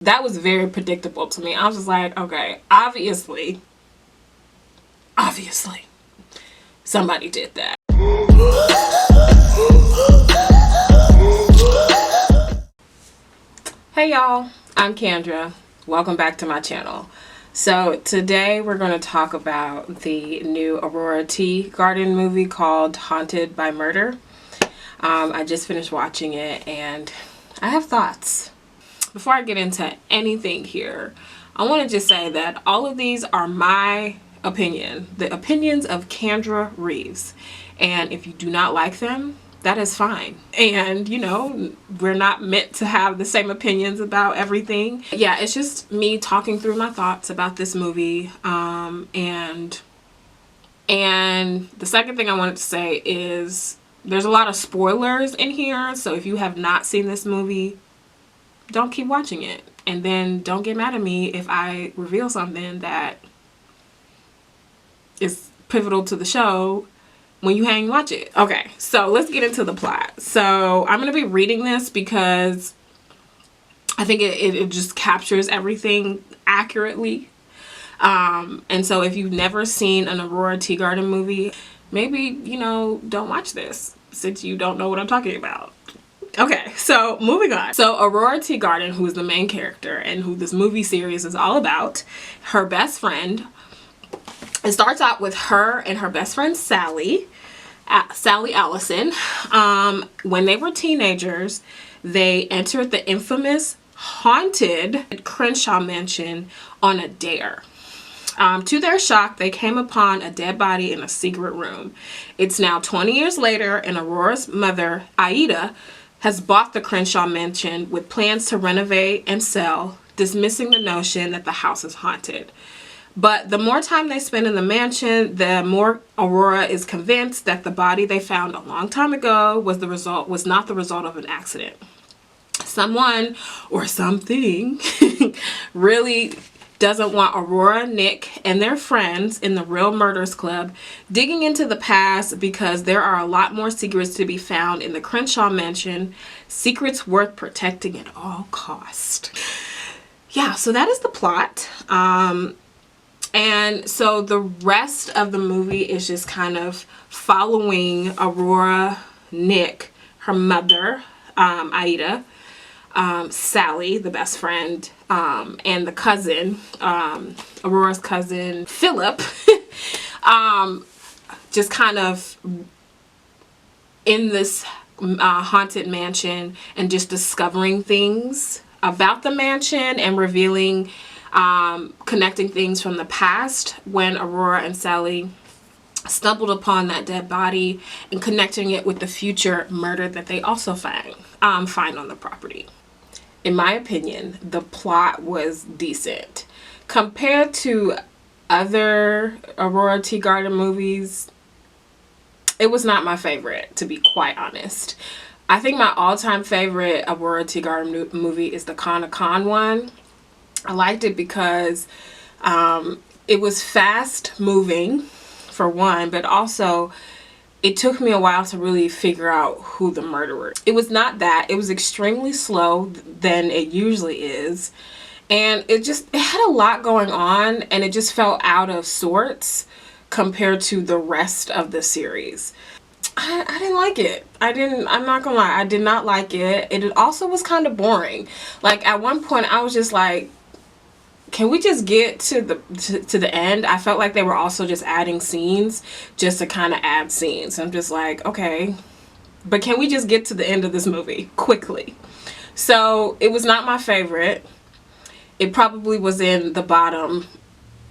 That was very predictable to me. I was just like, okay, obviously somebody did that. Hey y'all, I'm Candra. Welcome back to my channel. So today we're going to talk about the new Aurora Teagarden movie called Haunted by Murder. I just finished watching it and I have thoughts. Before I get into anything here, I want to just say that all of these are my opinion, the opinions of Candra Reeves. And if you do not like them, that is fine. And you know, we're not meant to have the same opinions about everything. Yeah, it's just me talking through my thoughts about this movie. And the second thing I wanted to say is there's a lot of spoilers in here. So if you have not seen this movie, don't keep watching it. And then don't get mad at me if I reveal something that is pivotal to the show when you hang watch it. Okay, so let's get into the plot. So I'm going to be reading this because I think it just captures everything accurately. And so if you've never seen an Aurora Teagarden movie, maybe, you know, don't watch this since you don't know what I'm talking about. Okay, so moving on. So Aurora Teagarden, who is the main character and who this movie series is all about, her best friend, it starts out with her and her best friend Sally Allison. When they were teenagers, they entered the infamous haunted Crenshaw mansion on a dare. To their shock, they came upon a dead body in a secret room. It's now 20 years later, and Aurora's mother, Aida, has bought the Crenshaw mansion with plans to renovate and sell, dismissing the notion that the house is haunted. But the more time they spend in the mansion, the more Aurora is convinced that the body they found a long time ago was not the result of an accident. Someone or something really doesn't want Aurora, Nick, and their friends in the Real Murders Club digging into the past, because there are a lot more secrets to be found in the Crenshaw mansion, secrets worth protecting at all cost. Yeah, so that is the plot. And so the rest of the movie is just kind of following Aurora, Nick, her mother, Aida, Sally, the best friend, and the cousin, Aurora's cousin, Philip, just kind of in this haunted mansion and just discovering things about the mansion and revealing, connecting things from the past when Aurora and Sally stumbled upon that dead body and connecting it with the future murder that they also find on the property. In my opinion, the plot was decent. Compared to other Aurora Teagarden movies, it was not my favorite, to be quite honest. I think my all-time favorite Aurora Teagarden movie is the Con one. I liked it because it was fast moving, for one, but also it took me a while to really figure out who the murderer. It was not that. It was extremely slow than it usually is. And it had a lot going on, and it just felt out of sorts compared to the rest of the series. I didn't like it. I'm not gonna lie, I did not like it. It also was kind of boring. Like at one point I was just like, can we just get to the end? I felt like they were also just adding scenes just to kind of add scenes. I'm just like, okay, but can we just get to the end of this movie quickly? So it was not my favorite. It probably was in the bottom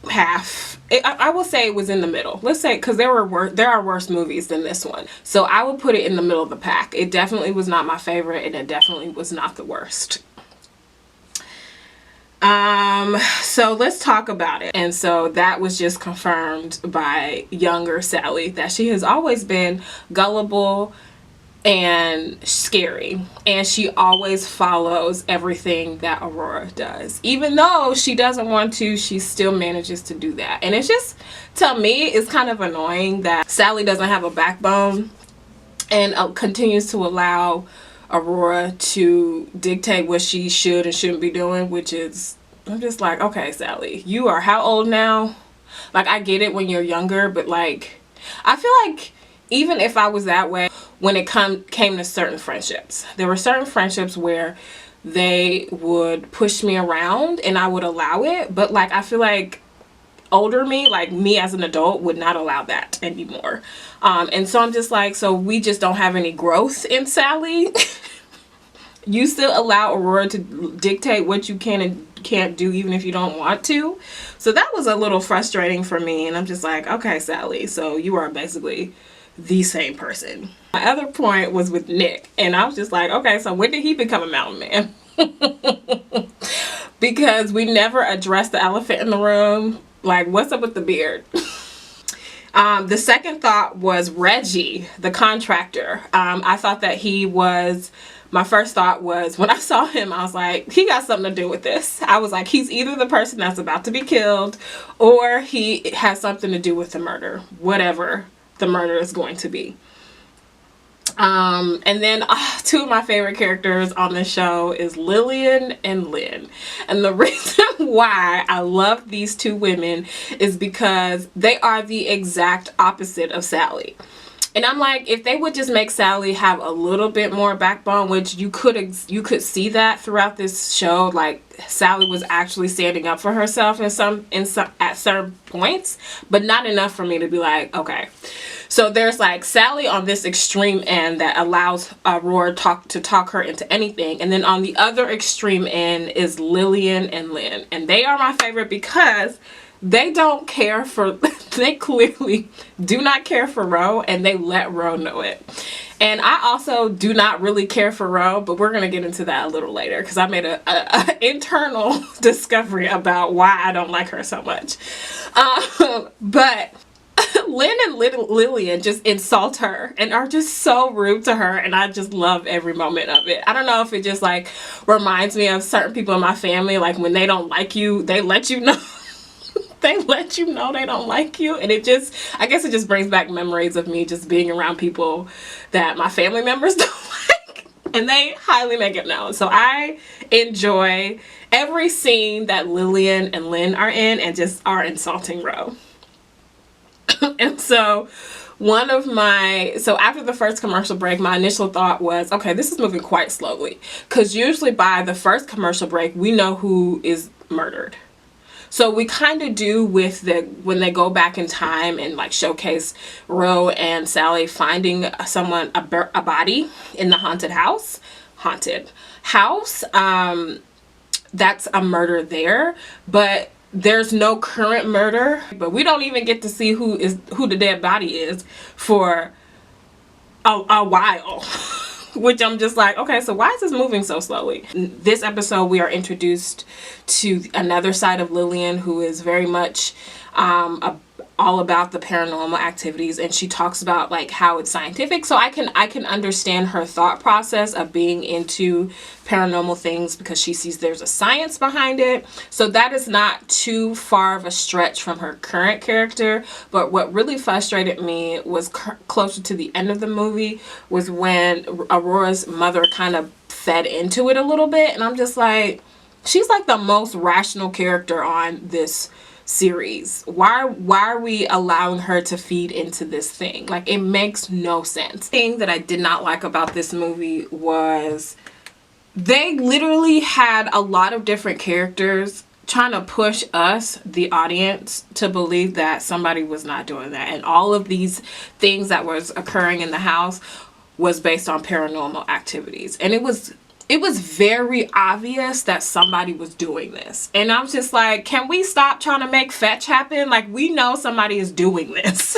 half. I will say it was in the middle. Let's say, because there are worse movies than this one. So I would put it in the middle of the pack. It definitely was not my favorite, and it definitely was not the worst. So let's talk about it. And so that was just confirmed by younger Sally, that she has always been gullible and scary, and she always follows everything that Aurora does. Even though she doesn't want to, she still manages to do that. And it's just, to me, it's kind of annoying that Sally doesn't have a backbone and continues to allow Aurora to dictate what she should and shouldn't be doing, which is, I'm just like, okay, Sally, you are how old now? Like, I get it when you're younger, but like, I feel like even if I was that way, when it came to certain friendships, there were certain friendships where they would push me around and I would allow it. But like, I feel like older me, like me as an adult, would not allow that anymore. And so I'm just like, so we just don't have any growth in Sally. You still allow Aurora to dictate what you can and can't do, even if you don't want to. So that was a little frustrating for me. And I'm just like, okay, Sally, so you are basically the same person. My other point was with Nick. And I was just like, okay, so when did he become a mountain man? Because we never addressed the elephant in the room. Like, what's up with the beard? The second thought was Reggie, the contractor. I thought that he was, my first thought was, when I saw him, I was like, he got something to do with this. I was like, he's either the person that's about to be killed, or he has something to do with the murder, whatever the murder is going to be. And then two of my favorite characters on the show is Lillian and Lynn. And the reason why I love these two women is because they are the exact opposite of Sally. And I'm like, if they would just make Sally have a little bit more backbone, which you could see that throughout this show, like Sally was actually standing up for herself at certain points, but not enough for me to be like, okay. So there's like Sally on this extreme end that allows Aurora to talk her into anything. And then on the other extreme end is Lillian and Lynn. And they are my favorite because they don't care for, they clearly do not care for Ro, and they let Ro know it. And I also do not really care for Ro, but we're going to get into that a little later because I made a internal discovery about why I don't like her so much. But Lynn and Lillian just insult her and are just so rude to her, and I just love every moment of it. I don't know if it just like reminds me of certain people in my family, like when they don't like you, they let you know. They let you know they don't like you, and it just, I guess it just brings back memories of me just being around people that my family members don't like, and they highly make it known. So I enjoy every scene that Lillian and Lynn are in and just are insulting Ro. And so after the first commercial break, my initial thought was, okay, this is moving quite slowly, because usually by the first commercial break we know who is murdered. So we kind of do with when they go back in time and like showcase Ro and Sally finding a body in the haunted house. That's a murder there, but there's no current murder. But we don't even get to see who the dead body is for a while. Which I'm just like, okay, so why is this moving so slowly? In this episode, we are introduced to another side of Lillian, who is very much all about the paranormal activities, and she talks about like how it's scientific. So I can understand her thought process of being into paranormal things because she sees there's a science behind it. So that is not too far of a stretch from her current character. But what really frustrated me was closer to the end of the movie was when Aurora's mother kind of fed into it a little bit, and I'm just like, she's like the most rational character on this series. Why are we allowing her to feed into this thing? Like, it makes no sense. The thing that I did not like about this movie was they literally had a lot of different characters trying to push us, the audience, to believe that somebody was not doing that, and all of these things that was occurring in the house was based on paranormal activities. And it was very obvious that somebody was doing this. And I'm just like, can we stop trying to make fetch happen? Like, we know somebody is doing this.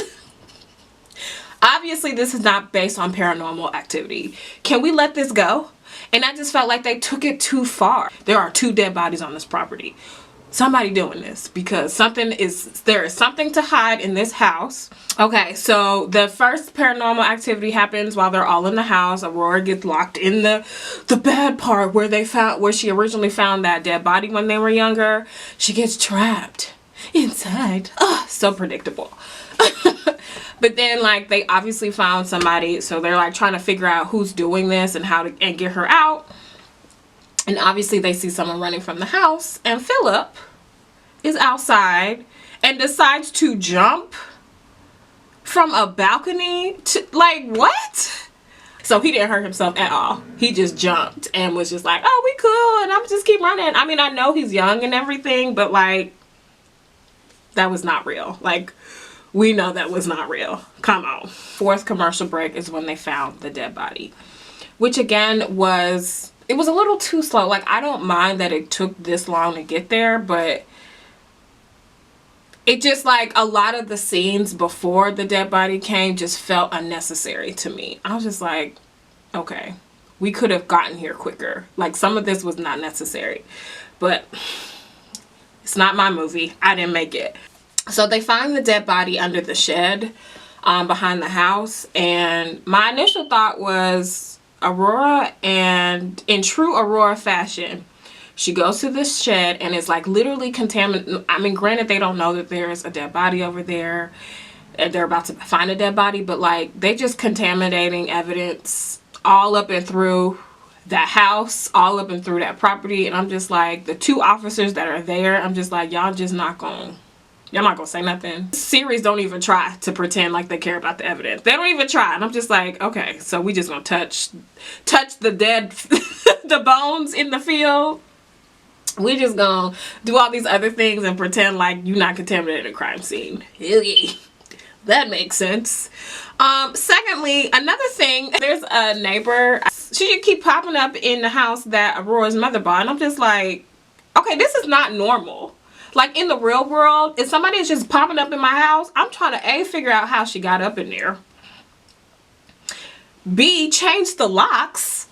Obviously, this is not based on paranormal activity. Can we let this go? And I just felt like they took it too far. There are 2 dead bodies on this property. Somebody doing this because there is something to hide in this house. Okay, so the first paranormal activity happens while they're all in the house. Aurora gets locked in the bad part where she originally found that dead body when they were younger. She gets trapped inside. So predictable. But then like they obviously found somebody, so they're like trying to figure out who's doing this and how to and get her out. And obviously they see someone running from the house, and Philip is outside and decides to jump from a balcony to, like, what? So he didn't hurt himself at all. He just jumped and was just like, oh, we cool, and I'm just keep running. I mean, I know he's young and everything, but like, that was not real. Like, we know that was not real. Come on. Fourth commercial break is when they found the dead body, which again was, it was a little too slow. Like, I don't mind that it took this long to get there, but it just, like, a lot of the scenes before the dead body came just felt unnecessary to me. I was just like, okay, we could have gotten here quicker. Like, some of this was not necessary, but it's not my movie. I didn't make it. So they find the dead body under the shed behind the house, and my initial thought was Aurora, and in true Aurora fashion, she goes to this shed and it's like literally contaminated. I mean, granted, they don't know that there's a dead body over there and they're about to find a dead body, but like they just contaminating evidence all up and through that house, all up and through that property. And I'm just like, the two officers that are there, I'm just like, y'all not gonna say nothing. This series don't even try to pretend like they care about the evidence. They don't even try. And I'm just like, okay, so we just gonna touch the dead, the bones in the field. We just gonna do all these other things and pretend like you're not contaminated a crime scene. That makes sense. Secondly, another thing, there's a neighbor. She should keep popping up in the house that Aurora's mother bought. And I'm just like, okay, this is not normal. Like, in the real world, if somebody is just popping up in my house, I'm trying to A, figure out how she got up in there. B, change the locks.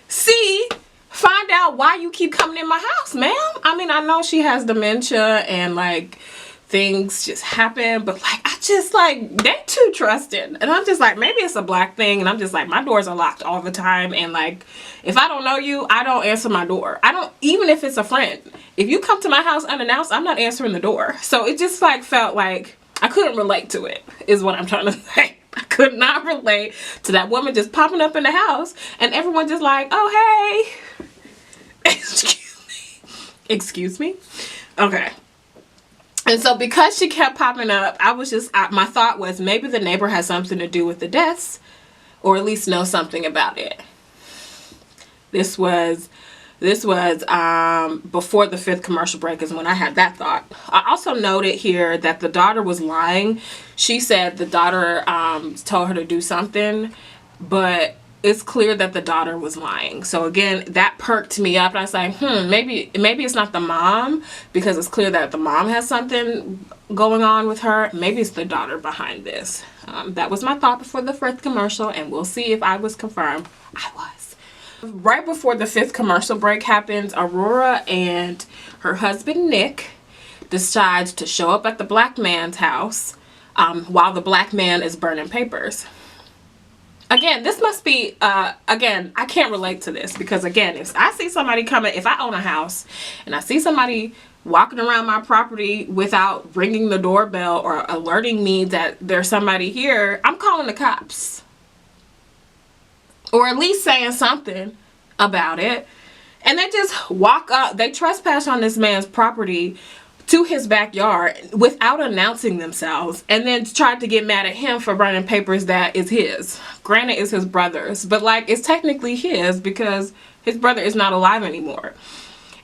C, find out why you keep coming in my house, ma'am. I mean, I know she has dementia and like things just happen, but like, I just like, they too trusting. And I'm just like, maybe it's a black thing. And I'm just like, my doors are locked all the time. And like, if I don't know you, I don't answer my door. I don't, even if it's a friend. If you come to my house unannounced, I'm not answering the door. So it just like felt like I couldn't relate to it, is what I'm trying to say. I could not relate to that woman just popping up in the house and everyone just like, oh, hey. Excuse me. Okay. And so because she kept popping up, I was just, my thought was maybe the neighbor has something to do with the deaths, or at least know something about it. This was before the fifth commercial break is when I had that thought. I also noted here that the daughter was lying. She said the daughter told her to do something, but it's clear that the daughter was lying. So again, that perked me up. And I was like, maybe it's not the mom, because it's clear that the mom has something going on with her. Maybe it's the daughter behind this. That was my thought before the first commercial, and we'll see if I was confirmed. I was. Right before the fifth commercial break happens, Aurora and her husband Nick decides to show up at the black man's house while the black man is burning papers. Again, this must be, again, I can't relate to this, because again, if I see somebody coming, if I own a house and I see somebody walking around my property without ringing the doorbell or alerting me that there's somebody here, I'm calling the cops. Or at least saying something about it. And they just walk up, they trespass on this man's property to his backyard without announcing themselves, and then tried to get mad at him for burning papers that is his. Granted, it's his brother's, but like, it's technically his because his brother is not alive anymore.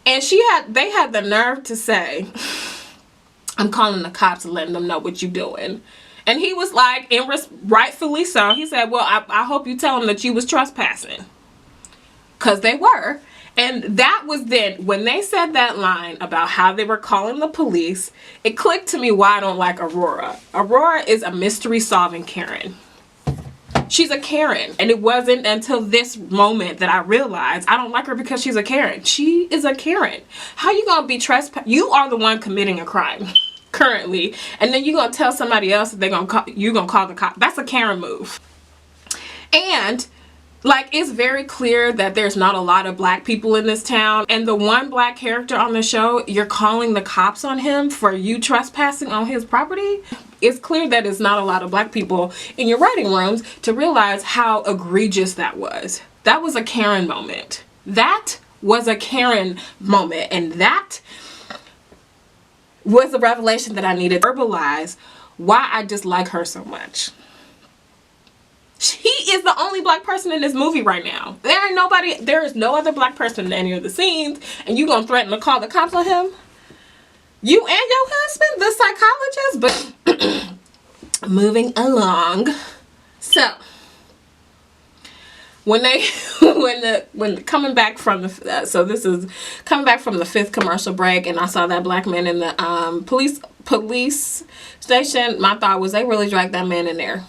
And they had the nerve to say, I'm calling the cops and letting them know what you're doing. And he was like, and rightfully so, he said, well, I hope you tell them that you was trespassing. Because they were. And that was then, when they said that line about how they were calling the police, it clicked to me why I don't like Aurora. Aurora is a mystery solving Karen. She's a Karen. And it wasn't until this moment that I realized I don't like her because she's a Karen. She is a Karen. How you gonna be trespassing? You are the one committing a crime currently. And then you're gonna tell somebody else that you're gonna call the cop. That's a Karen move. And like, it's very clear that there's not a lot of black people in this town. And the one black character on the show, you're calling the cops on him for you trespassing on his property? it's clear that it's not a lot of black people in your writing rooms to realize how egregious that was. That was a Karen moment. That was a Karen moment. And that was the revelation that I needed to verbalize why I dislike her so much. She is the only black person in this movie right now. There is no other black person in any of the scenes, and you gonna threaten to call the cops on him? You and your husband, the psychologist? But moving along. So when coming back from the so this is coming back from the 5th commercial break, and I saw that black man in the police station, my thought was, they really dragged that man in there.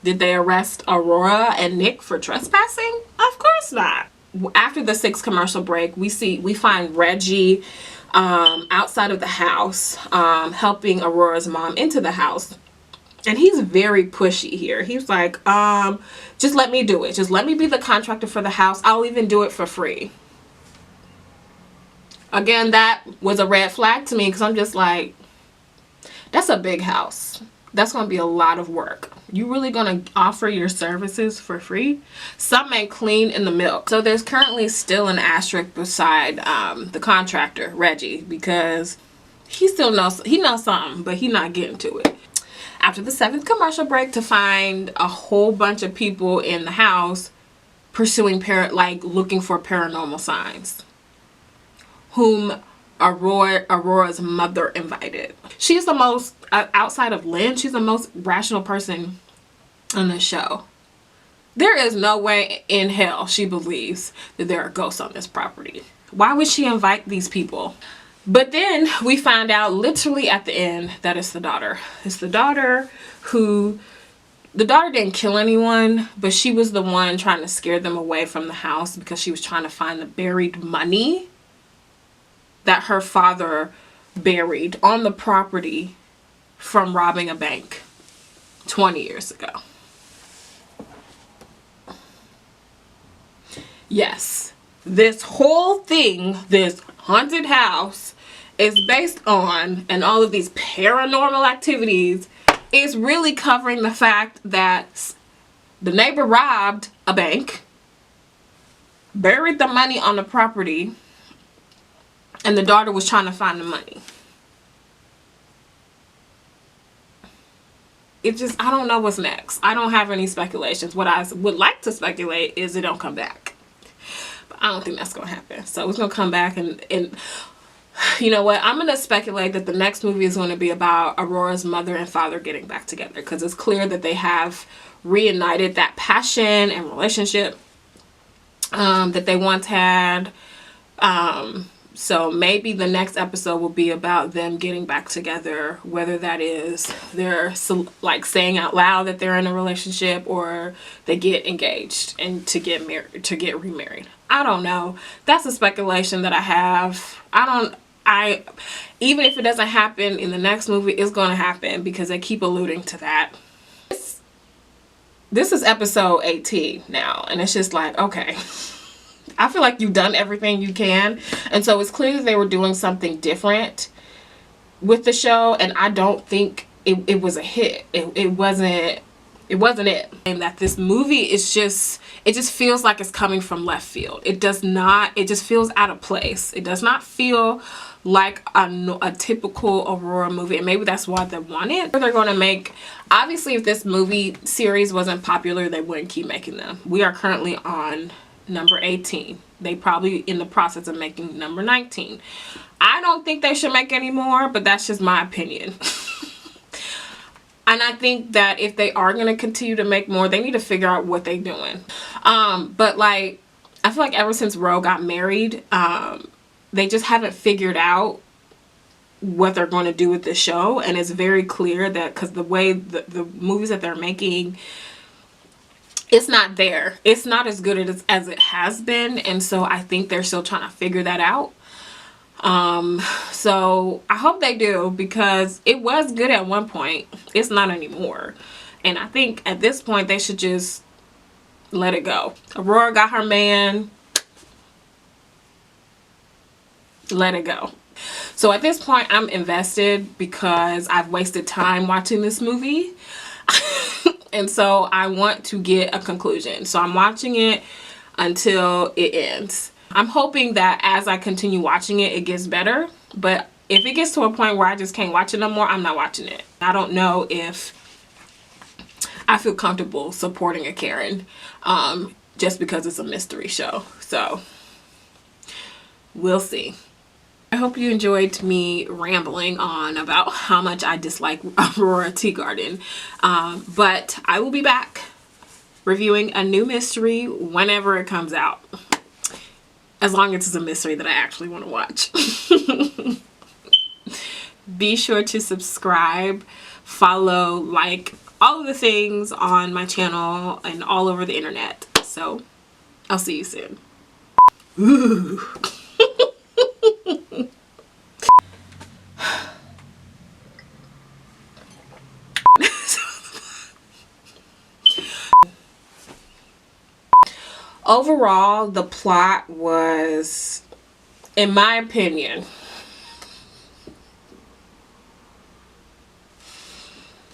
Did they arrest Aurora and Nick for trespassing? Of course not. After the 6th commercial break, we find Reggie outside of the house, helping Aurora's mom into the house. And he's very pushy here. He's like, just let me do it. Just let me be the contractor for the house. I'll even do it for free. Again, that was a red flag to me, because I'm just like, that's a big house. That's going to be a lot of work. You really going to offer your services for free? Some ain't clean in the milk. So there's currently still an asterisk beside the contractor, Reggie, because he knows something, but he's not getting to it. After the 7th commercial break, to find a whole bunch of people in the house pursuing looking for paranormal signs, whom Aurora's mother invited. She's the most, outside of Lynn, she's the most rational person on the show. There is no way in hell she believes that there are ghosts on this property. Why would she invite these people? But then we find out literally at the end that it's the daughter. It's the daughter the daughter didn't kill anyone, but she was the one trying to scare them away from the house because she was trying to find the buried money that her father buried on the property from robbing a bank 20 years ago. Yes, this whole thing, this haunted house, is based on, and all of these paranormal activities is really covering the fact that the neighbor robbed a bank, buried the money on the property, and the daughter was trying to find the money. I don't know what's next. I don't have any speculations. What I would like to speculate is it don't come back. But I don't think that's going to happen. So it's going to come back, and you know what? I'm going to speculate that the next movie is going to be about Aurora's mother and father getting back together, because it's clear that they have reunited that passion and relationship that they once had. So maybe the next episode will be about them getting back together, whether that is they're like saying out loud that they're in a relationship, or they get engaged and to get remarried. I don't know. That's a speculation that I have. Even if it doesn't happen in the next movie, it's going to happen, because they keep alluding to that. This is episode 18 now, and it's just like, okay. I feel like you've done everything you can, and so it's clear that they were doing something different with the show, and I don't think it was a hit. It wasn't it. And that this movie is it just feels like it's coming from left field. It just feels out of place. It does not feel like a typical Aurora movie, and maybe that's why they want it. They're going to make, obviously if this movie series wasn't popular, they wouldn't keep making them. We are currently on number 18. They probably in the process of making number 19. I don't think they should make any more, but that's just my opinion. And I think that if they are going to continue to make more, they need to figure out what they're doing. But like, I feel like ever since Ro got married, they just haven't figured out what they're going to do with the show. And it's very clear that because the way the movies that they're making, it's not there. It's not as good as it has been. And so I think they're still trying to figure that out. So I hope they do, because it was good at one point. It's not anymore. And I think at this point they should just let it go. Aurora got her man. Let it go. So at this point, I'm invested because I've wasted time watching this movie. And so I want to get a conclusion. So I'm watching it until it ends. I'm hoping that as I continue watching it, it gets better. But if it gets to a point where I just can't watch it no more, I'm not watching it. I don't know if I feel comfortable supporting a Karen just because it's a mystery show. So we'll see. I hope you enjoyed me rambling on about how much I dislike Aurora Teagarden. But I will be back reviewing a new mystery whenever it comes out. As long as it's a mystery that I actually want to watch. Be sure to subscribe, follow, like, all of the things on my channel and all over the internet. So I'll see you soon. Ooh. Overall, the plot was, in my opinion,